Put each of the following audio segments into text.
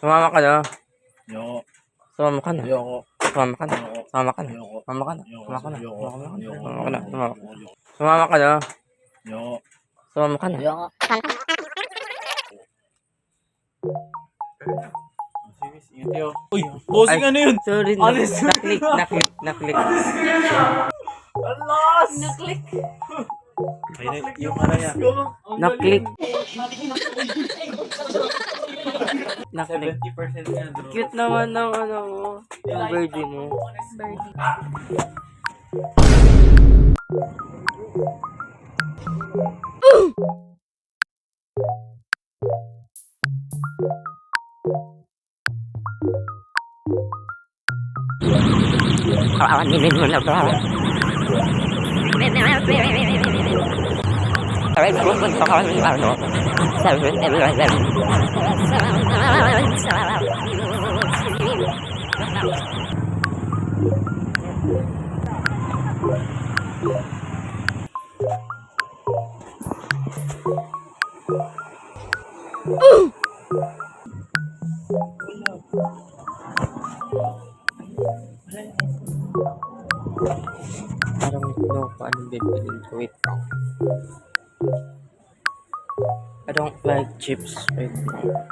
Sumama ka na. Ayoko. Sumama ka na. Ayoko. Sumama ka na. Ayoko. Sumama ka na. Ayoko. Sumama ka na. Ayoko. Sumama ka na. Ayoko. Sumama ka na. Ayoko. Sumama ka na. Ayoko. Sumama ka na. Ayoko. Sumama ka na. Ayoko. Uy, bossing ano yun? Sorry, Alis. naklik. Alas! Naklik. Ay, yung ano yan. Naklik. Naklik. 70% yan, bro. Cute naman ng ano mo. Yung birdie mo. Birdie. Kawanin mo na ba? Aray, pupunta ka ng ano? 7-Eleven. Parang no, paano bibilin ko? Wait lang. I don't like chips right now.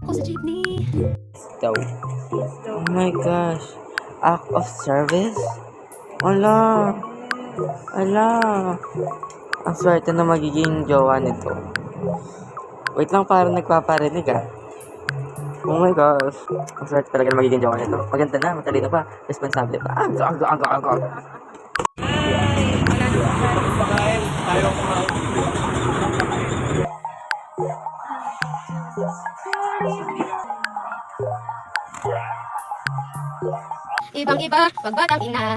Ako sa jeepney. Daw. Oh my gosh. Act of service? Ala. Ang swerte na magiging jowa nito. Wait lang, parang nagpaparinig ah. Oh my gosh. Ang swerte talaga na magiging jowa nito. Maganda na, matalino pa, responsable pa. Aga. Ibang-iba, pagbatang ina.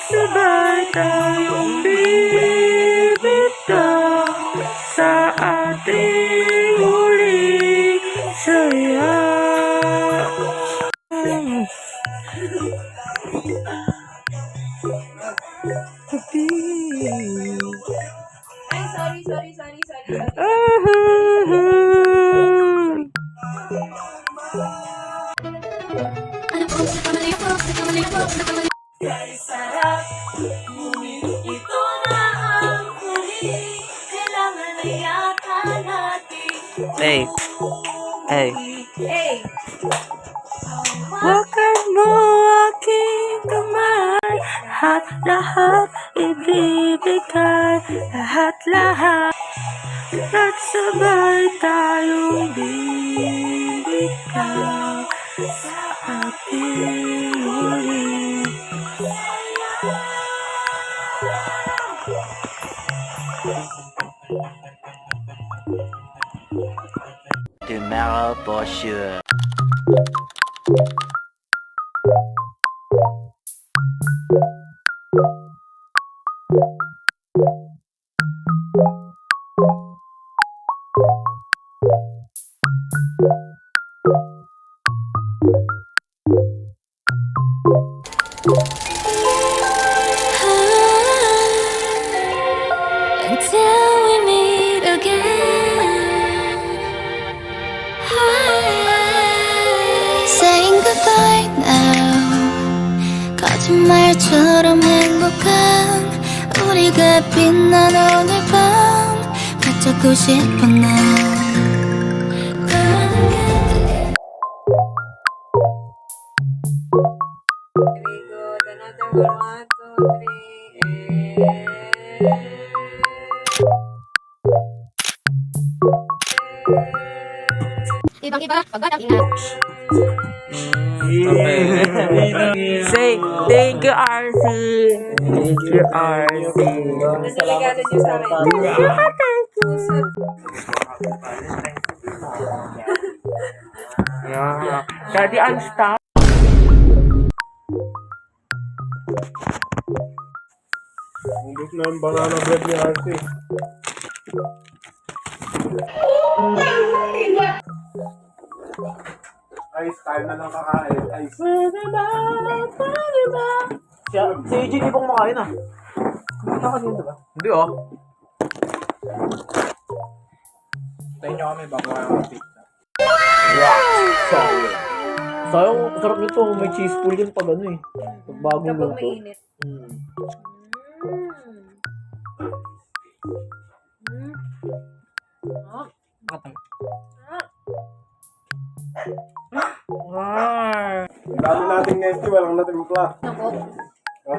Sabay tayong bibitaw sa ating huling saya. Ay, sorry. Kay sarap, ngunit ito na ang huli. Kailangan na yata natin Hey. Hey! Hawakan mo aking kamay, lahat ibibigay, lahat at sabay tayong bibitaw sa ating huling tomorrow for sure. Until we meet again. Saying goodbye now. 거짓말처럼 행복한 우리가 빛난 오늘 밤 붙잡고 싶어 now. Very good. Another one. 1, 2, 3. Ibang-iba, pagbatang ina. Say, thank you, RC. Thank you, RC. Nasa regalo niyo sa akin. Thank you. Yeah. Daddy, unstop. Ubus na ang banana bread ni Arce. Ice, tayo na lang kakain. Ice. Si AJ di pa kumakain ah. Kumita ka din, diba? Hindi oh. Tayo nyo kami bago kayo ng pizza. Sayang, sarap nito. May cheese pool yun pag ano eh. Pag bagong Kapag luto. mainit. Ang dami nating nesty, walang natimpla. Nako. Ha?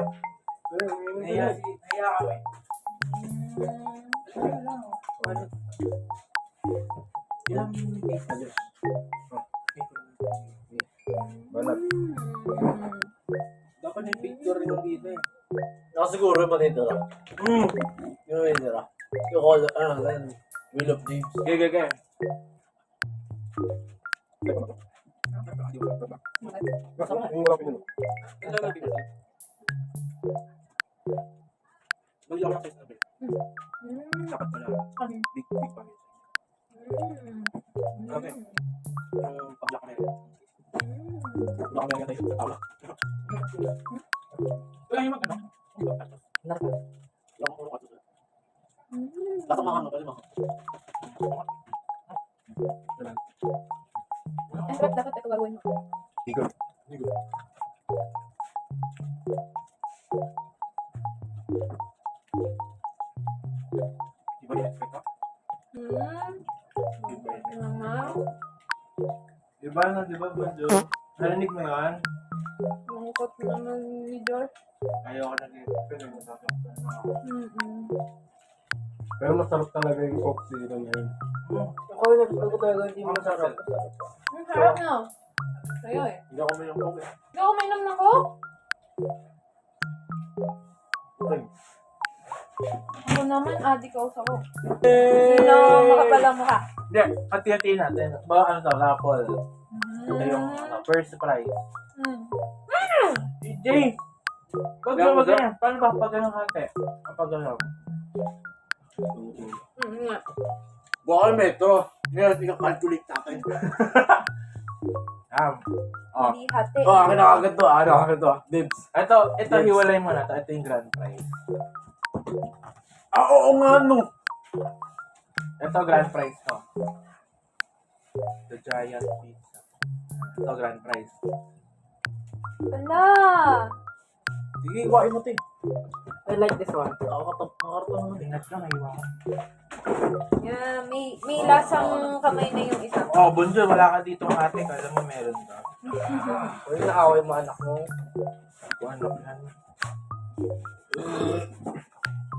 Naya kami. Ilang pizza dyan? Banat. Dapat yung picture rin dito eh. Nakasiguro yung matitira. Yung matitira. Yung call, Wheel of Dreams. Gaya. Ang wala pinino. Bali ako ng face na bread. Dapat pala. Big pa. Okay. Yung pag-lock na yun. Lock na yun tayo sa tawla. Kaya yung mag-ano? Lock mo ka to. Lahat mga ano pwede mo. Ang sarap dapat ito gagawin mo. Higo. Di ba i-expect ka? Di ba, Banjo? Narinig mo yan? Mangkot naman ni George. Ayaw ko nag-expect. Pero masarap talaga yung Coke Zero ngayon. Ako yung nagpapag ko talaga hindi masarap. Ang sarap na. Sa'yo eh. Hindi ako may yung coke eh. Hindi ako mainom ng Coke. Ako naman, adik ako sa Coke. Sino makapalang mukha? Hindi, hati-hatiin natin. Baka ano to, raffle. Ito yung first prize. DJ! Pag ganyan, paano ba pag ganun hati? Kapag ganun. Nga. Baka metro. Ngayon, ika-calculate natin. Oh. Hindi hati. Akin na kagad to. Ano kagad to? Dibs. Ito, hiwalay mo na. Ito yung grand prize. Oo nga no. Ito, grand prize to. The giant pizza. Ito, grand prize. Wala. Sige, iwain mo to eh. I like this one. Nakakarton mo. Ingat ka, naiwa ko. Yeah, may lasang kamay na yung isa. Oh, Bonjo, wala ka dito ng ate. Kala mo meron ka. Uy, nakaway mo anak mo. Ano yan?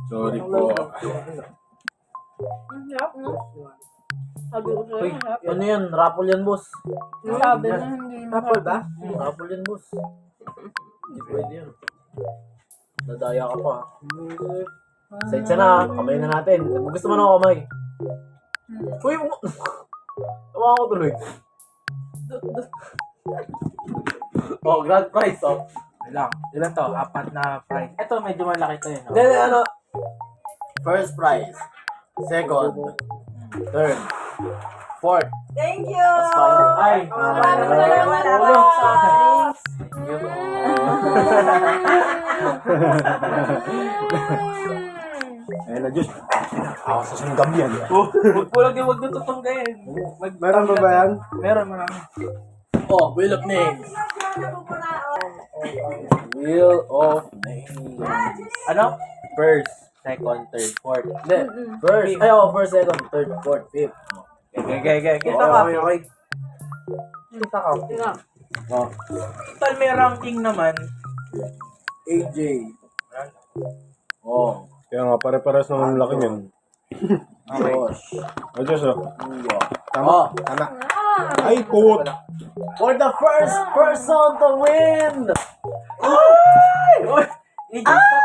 Sorry po. Ang sarap, no? Sabi ko sa'yo, Uy, ang sarap. ano yan? Rapol yan, boss. Sabi na hindi Apple ba? Rapol yan, boss. Hindi pwede yan. Nadaya ka pa. Sensya na, kamay na natin. Gusto mo na ako kamay. Uy, tawa ko tuloy. Oh, grand prize, oh. Ilan to? Apat na prize. Ito, medyo malaki to yun. Then, ano, first prize, second, third, fourth. Thank you! Ay! Maraming salamat. Ayun na, Diyos. Ako sa singgam yan. Huwag nyo tutunggayin. Meron ba ba yan? Meron, marami. Oh, Wheel of Names. Wheel of Names. Ano? First, second, third, fourth. Hindi, first, ay, oh, first, second, third, fourth, fifth. Okay. Kita ka. Okay. Kita ka. Tingnan. Oh, Total, may ranking naman. AJ. Oh, Kaya nga, pare-pares naman laki niyan. Okay. Josh. Oh, Diyos, oh. Kuya. Tama. Tama. Ay, put. For the first person to win! Uy! AJ, stop.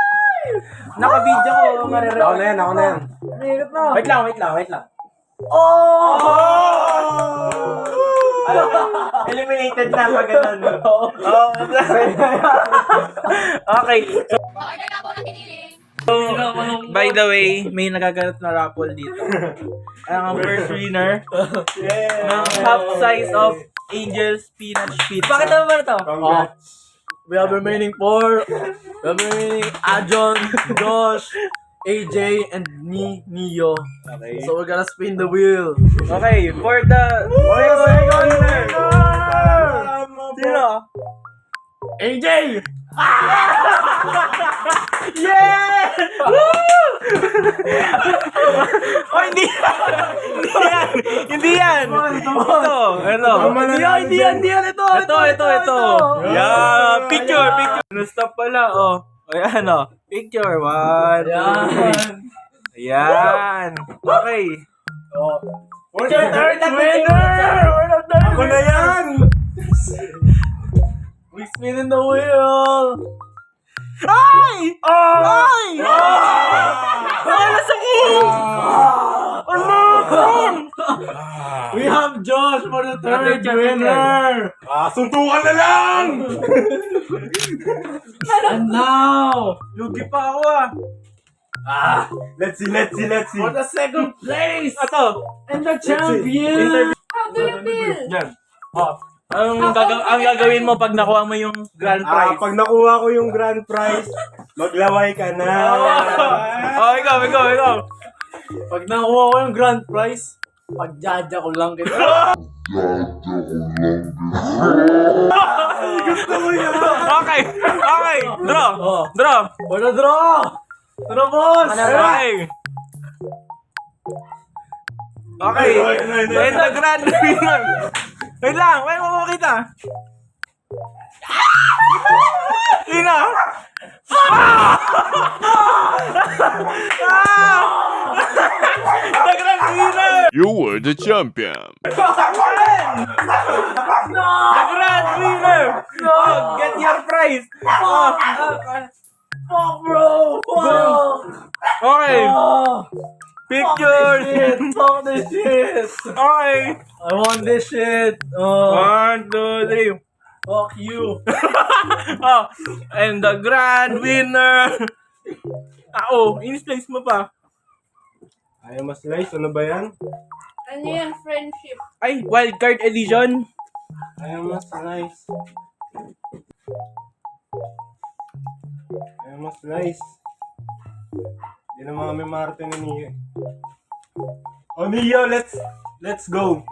Naka-video ko. Ako na yan. Mahirap na. Wait lang. Eliminated na pag ganun. Oo. Okay. So, by the way, may nagaganap na raffle dito. Ang first winner ng half size of Angel's Peanut Pizza. Bakit naman ito? Congrats. We have remaining 4. We have remaining Ajon, Josh, AJ, and Neo. Okay. So we're gonna spin the wheel. Okay, for the second winner. Sino? AJ! Yeah! Oh, hindi yan! Hindi yan! Ito. Hindi yan. Ito. Yeah, picture. Stop pala, oh. Ayan, oh. Picture. 1, 2, 3. Ayan. Okay. We're the third winner! Ako na yan! We spin in the wheel. Ay! Ay! Ano sakit? We have Josh for the third winner. Suntukan na lang! And now, Lugi pa ako, Let's see. for the second place Ito. and the champion. How do you feel? Yan. Oh. Ang gagawin mo pag nakuha mo yung grand prize? Pag nakuha ko yung grand prize, maglaway ka na. Oh, ikaw. Pag nakuha ko yung grand prize, pagjaja ko lang kita. Okay. Draw. Oh. Draw. For the draw. Draw, boss. Okay. Okay. And the grand winner. Wait lang. Wait mo makita. Sino? The grand winner. You were the champion. The grand winner. Oh, get your prize. Fuck, bro. Fuck. Okay. Pictures. Fuck this shit. Okay. I want this shit. Oh, 1, 2, 3. fuck you. Oh, and the grand winner. In-slice mo pa. Ayaw mas slice, ano ba yan? Ano yan? Friendship. Ay, wildcard edition. Ayaw mas slice. Ayaw mas slice. Hindi na mga may Martin ni Neo. Oh, Neo, let's go.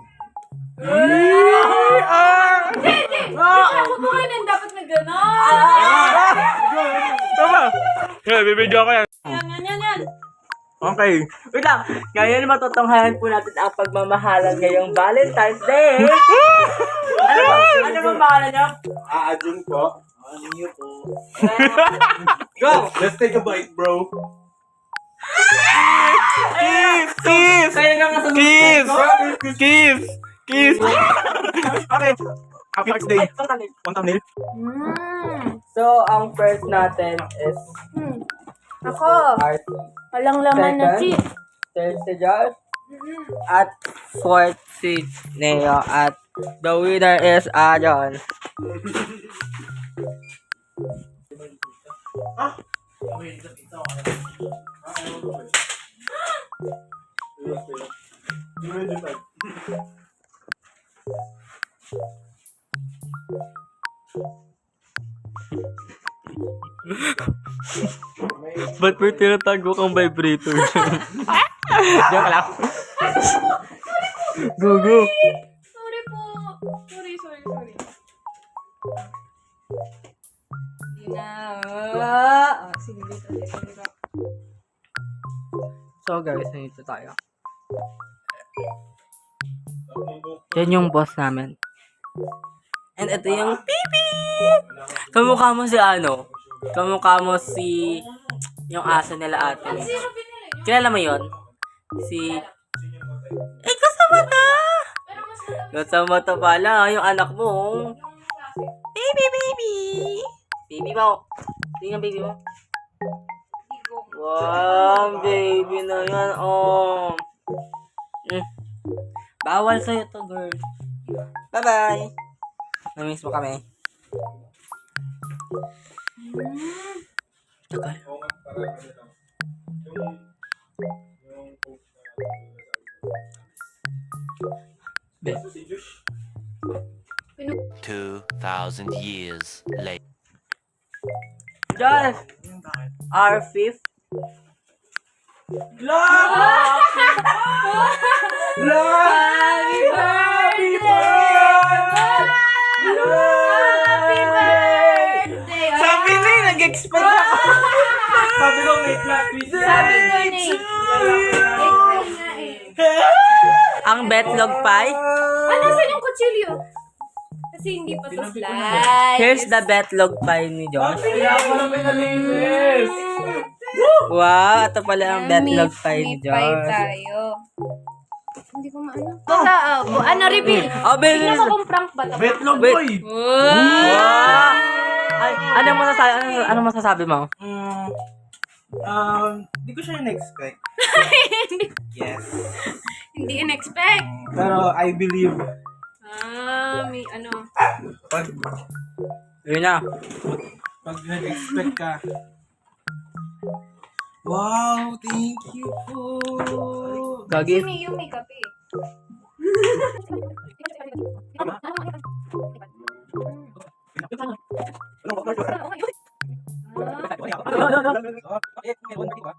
Ako mo kayo dapat na gano'n. Tama. Yeah, bibidyo ko yan. Yan. Okay. Wait lang. Ngayon matutunghayan po natin ang pagmamahalan ngayong Valentine's Day. Ano bang pangalan niyo? Aajun po. Go! Let's take a bite, bro. Kiss! Kaya nga nga sa Kiss! Okay. Happy Hearts Day. One thumbnail. So, ang first natin is Ako. Art. Walang laman na Second. cheese. Third si Josh. At fourth si Neo. At the winner is Ajon. Ba't may tinatago kang vibrator? Joke lang. Go. Sorry po. Sorry. Hindi na. Sige, dito. So guys, nandito tayo. Yan yung boss namin. And ito yung Pipi! Kamukha mo si ano? Kamukha mo si yung aso nila ate. Zero pinili nyo. Kilala mo yun? Si... Ikaw sa mata! Pero mas matamis Ikaw sa mata pala, yung anak mo. yung classic. Baby! Baby mo. Tingnan baby mo. Igong. Wow, baby na yan. Oh. Bawal sa'yo to, girl. Bye-bye. Namiss mo kami. Tagal. Oo nga, parang ano lang. Yung post na Be. si Josh. 2,000 years later. Just our fifth. Happy birthday! Happy birthday! Sabi na eh, nag-expect ako. Sabi ko, may plot twist. Sabi ko ni. Explain nga eh. Ang betlog pie. Ano sa yung kutsilyo? Kasi hindi pa sa slide. Here's the betlog pie ni Josh. Kaya ako lang pinalinis. Wow, ito pala ang betlog pie ni May pie Josh. tayo. Hindi ko maano. Basta, ano, reveal. Oh, baby. Tingnan mo kung prank ba ito. Betlog Wait. boy. Wow! Ay, ano masasabi mo? Hindi ko siya in-expect. Yes. Hindi in-expect. Pero I believe. May ano. Pag, Yun na. pag nag-expect ka. Wow, thank you po. Gagi. Yumi kape.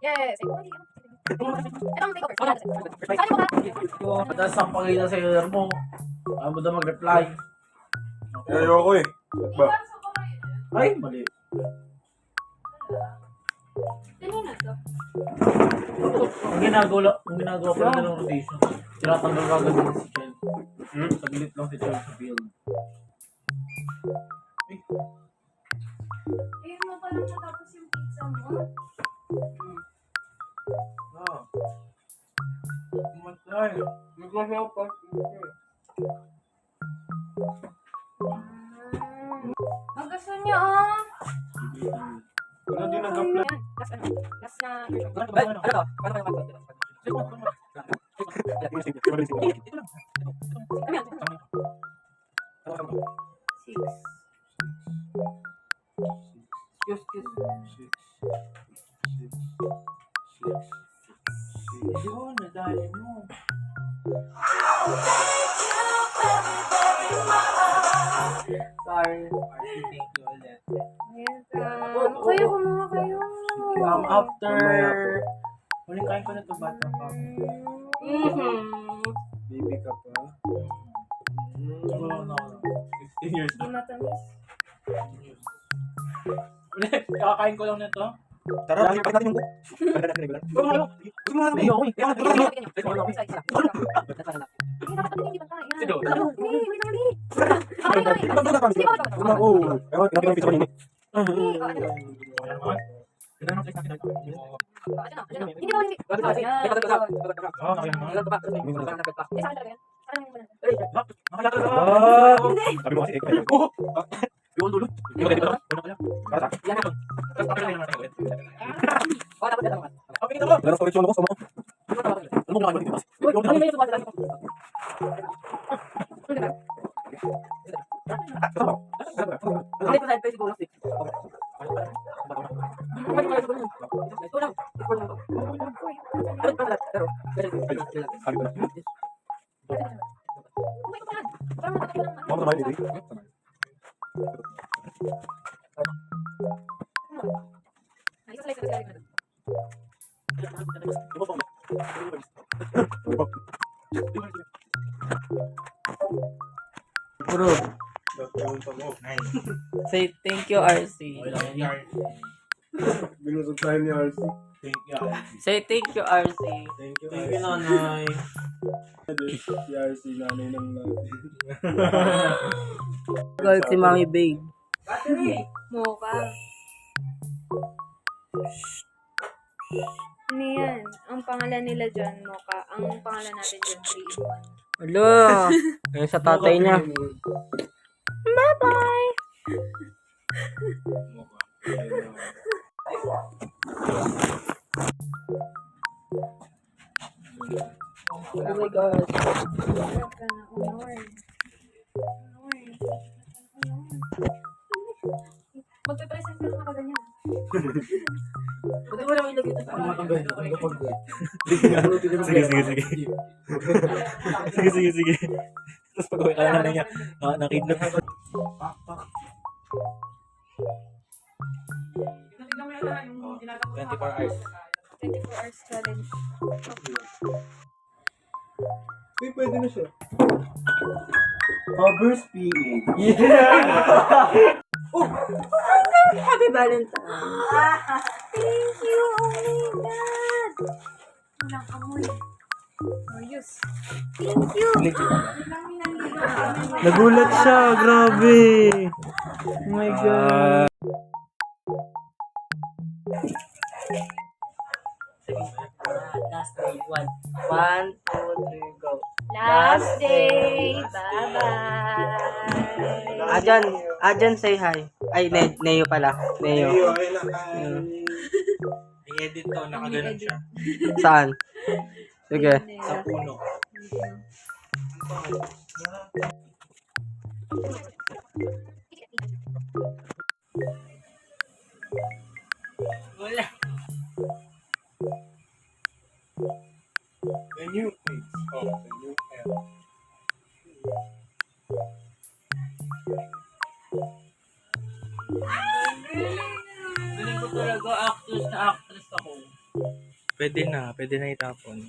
Yes. Tapos ang pangina sa user mo. Ayaw mo daw mag-reply. Ayoko eh. Ba? Ay, mali. Kanina to. Ang ginagawa ko lang ng rotation. Tinatanggal ka agad din si Chel. Saglit lang si Chel sa field. Ayun mo pa lang natapos yung pizza mo. Ang gusto niya, oh. Ano din nag-apply? Last ano? Last na Ay, ano to? Paano kayo Six. Yun, nadali mo. Sorry. Thank you ulit. Welcome. Kayo, kumuha kayo. After... Huling kain ko na ito, bata pa. Baby ka pa. Siguro na ako. 16 years Hindi matamis. Ulit, kakakain ko lang nito. Tara, pag natin yung book. Sabi mo kasi, yung dulo. Yung dito. Para sa. Meron storage yung labas, tama? Ano mo ginagawa dito? Say thank you, RC. Binusog tayo ni RC. Thank you. Say thank you, RC. Thank you, Thank you, nanay. Si RC, nanay ng natin. Girl, si Mami Babe. Mocha. Ano yan? Ang pangalan nila dyan, Mocha. Ang pangalan natin dyan, 3-in-1. Hello. Ayun sa tatay niya. Bye-bye! Oh my God. Magpe-present ka na nakaganyan. Pwede mo naman ilagay ito sa Sige, sige. Tapos pag-uwi ka lang na niya, nakidnap ako. Tignan mo yan yung ginagawa. 24 hours. 24 hours challenge. Uy, pwede na siya. Covers PA. Happy Valentine! Thank you! Oh my God! Walang amoy. Ayos. Thank you! Walang minaligo. Nagulat siya, grabe. Oh my God. Last day, 1, 2, 3, go. Last day! Bye-bye! Ajan say hi. Ay, Neo pala. Neo. Ay, I-edit to, nakaganon siya. Saan? Sige. Sa puno. Wala. The new face of the new era. Galing ko talaga, actress na actress ako. Pwede na itapon.